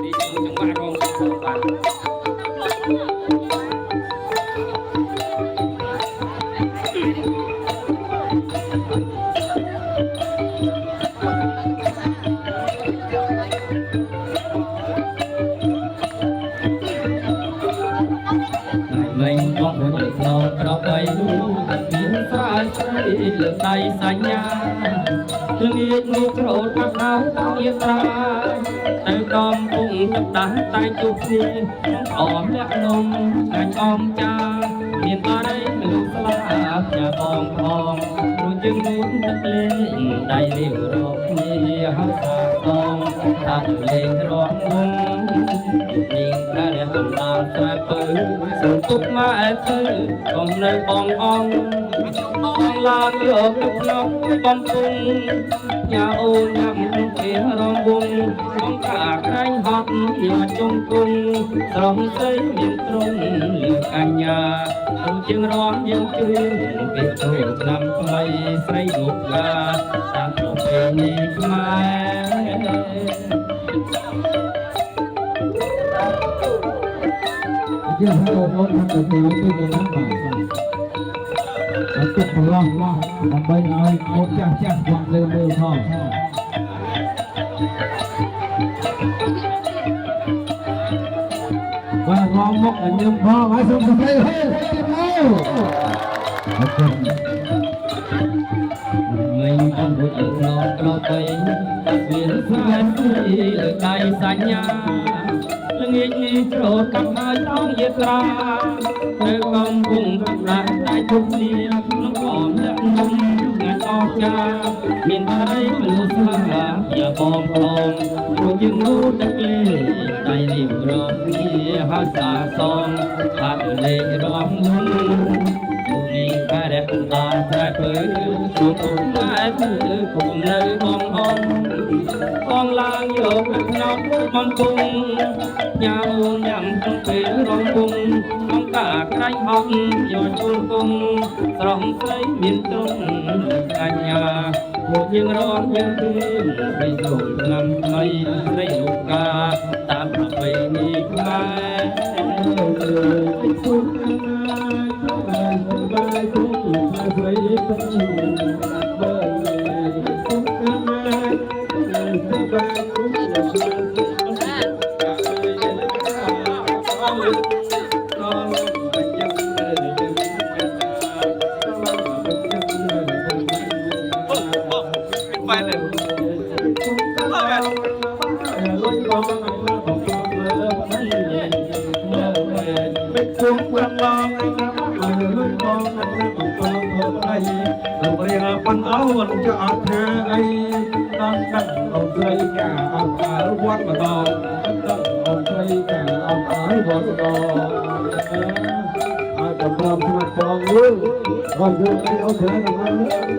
đi chẳng qua con bạn mình con người nào đó bay biến xa lượng tay xa nhà thương yêu nuôi trộn các áo tao yên ra tay con cùng tập đá tay chụp đi ôm lẽ nông cành om cha miền ta đây lưu xa nhà con rồi chừng muốn tất lên đầy liều rộp như hát xa con ta lên rõng mông nhìn ta đẹp ta xoay bự sự túc mãi tư còn nơi bong ong là ngựa cực nóng bom cung nhà ô nằm phía rong bung con cả cánh hót nhà trong cung rong xây miền trung lửa cành nhà ông chương rón dương chương về tổ năm mây say đục ga ta tổ về nhị mai Dia harus orang tertentu itu kenapa? Untuk Allah sampai awak bocah-bocah buat lebih kau. Và ngomong là nhầm kho phải dùng cái tay hơi mình con bụi lo tay biển xa ở đây xa nhà nghĩ trộn cặp hai tao nhiệt ra nơi con vùng cặp lại tay chụp đi nó còn lạnh nông ngày to cha miền tây lưu xa nhà bom bom rồi những lũ đất lên tay liều rồi hát xa son hát lên đón đi ca đẹp ta sẽ tới xuống cùng ai cùng nơi bom bom con lang vô nhau con cung nhà ô nhằm trong phía rong cung con cả cánh học vô chung cung rong xây miền trung cả nhà một những rong những thương đầy đủ năm nay đầy đủ ca tạm về đi mai Pan awan cho thà ấy đang đằng ông cây cả ông ở quán mà to ông cây cả ông ở quán mà to cầm làm cho mặt tròn luôn còn đưa cái ông thế làm ăn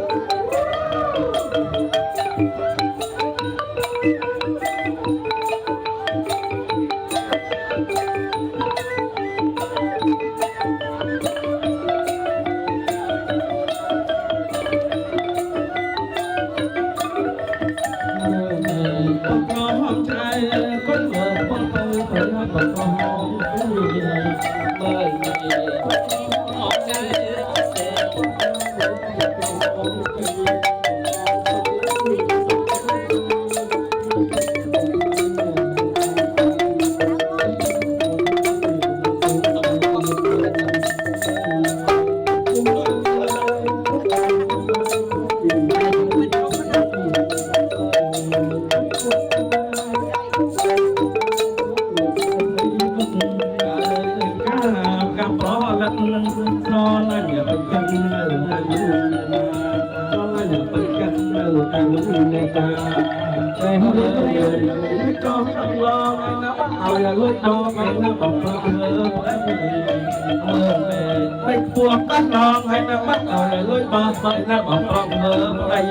buông tắt non hay là bắt ở lối bờ sợi là bỏ phòng mơ đây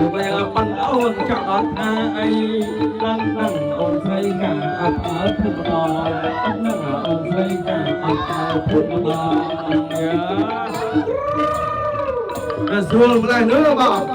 dù bây giờ phân ôn cho ai đang ôn xây cả ở thượng đò đang ôn xây cả ở thượng đò rồi xuống lại nữa bảo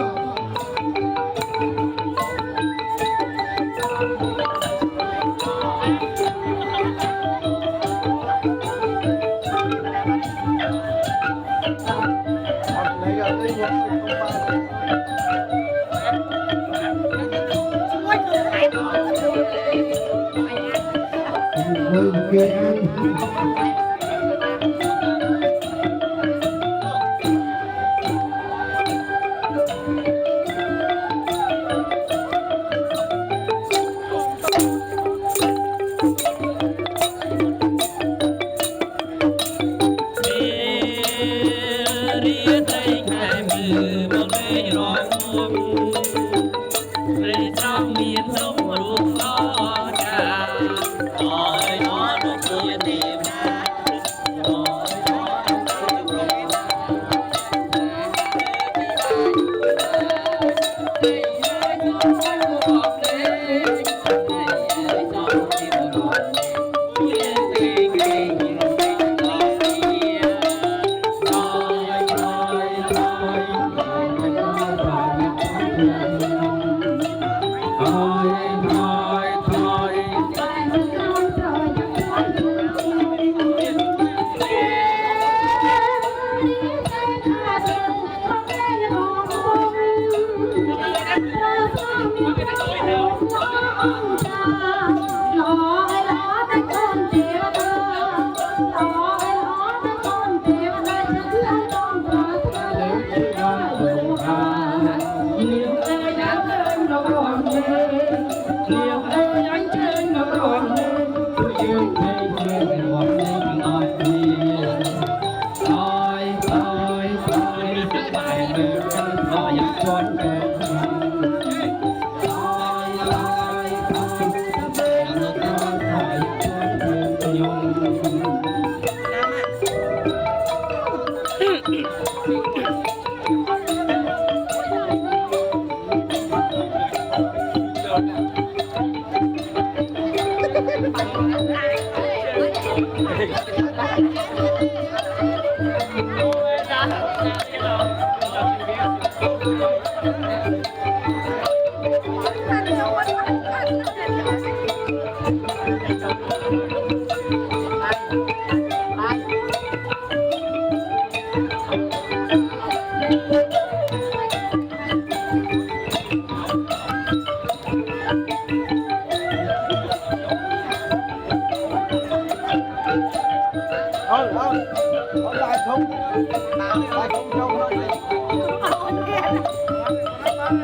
lại không cho thôi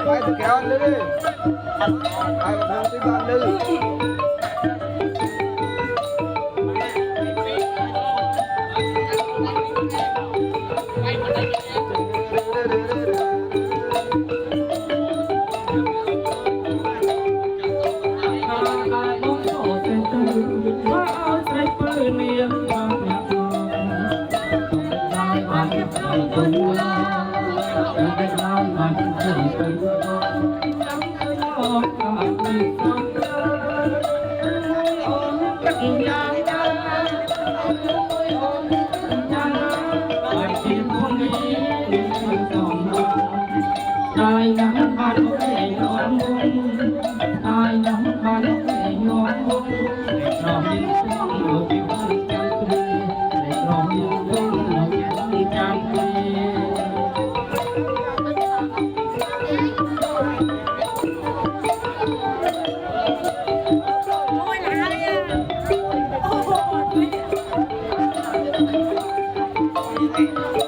lại thì kéo anh đi lại một thằng tiếng anh đi Ôi,